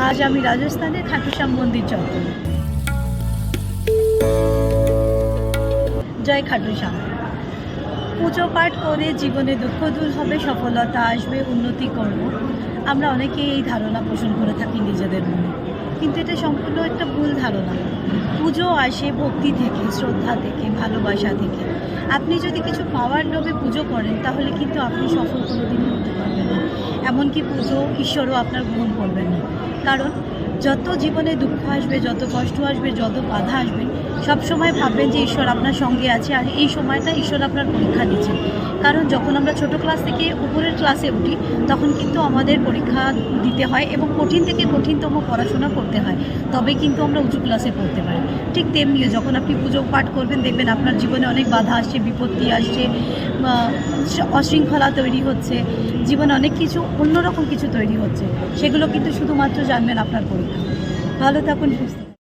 আজ আমি রাজস্থানের খাটুশ্যাম মন্দির চত্বরে। জয় খাটুশ্যাম। পুজো পাঠ করে জীবনে দুঃখ দূর হবে, সফলতা আসবে, উন্নতি করব, আমরা অনেকেই এই ধারণা পোষণ করে থাকি নিজেদের মনে, কিন্তু এটা সম্পূর্ণ একটা ভুল ধারণা। পুজো আসে ভক্তি থেকে, শ্রদ্ধা থেকে, ভালোবাসা থেকে। আপনি যদি কিছু পাওয়ার লোভে পুজো করেন তাহলে কিন্তু আপনি সফল কোনোদিনই হতে পারবেন না, এমনকি পুজো ঈশ্বরও আপনার গ্রহণ করবেন না। কারণ যত জীবনে দুঃখ আসবে, যত কষ্ট আসবে, যত বাধা আসবে, সবসময় ভাববেন যে ঈশ্বর আপনার সঙ্গে আছে, আর এই সময়টা ঈশ্বর আপনার পরীক্ষা নিচ্ছেন। কারণ যখন আমরা ছোট ক্লাস থেকে উপরের ক্লাসে উঠি তখন কিন্তু আমাদের পরীক্ষা দিতে হয় এবং কঠিন থেকে কঠিনতম পড়াশোনা করতে হয়, তবে কিন্তু আমরা উঁচু ক্লাসে পড়তে পারি। ঠিক তেমনিও যখন আপনি পুজো পাঠ করবেন দেখবেন আপনার জীবনে অনেক বাধা আসছে, বিপত্তি আসছে, অশৃঙ্খলা তৈরি হচ্ছে, জীবনে অনেক কিছু অন্যরকম কিছু তৈরি হচ্ছে, সেগুলো কিন্তু শুধুমাত্র জানবেন আপনার পরীক্ষা। ভালো থাকুন, সুস্থ থাকুন।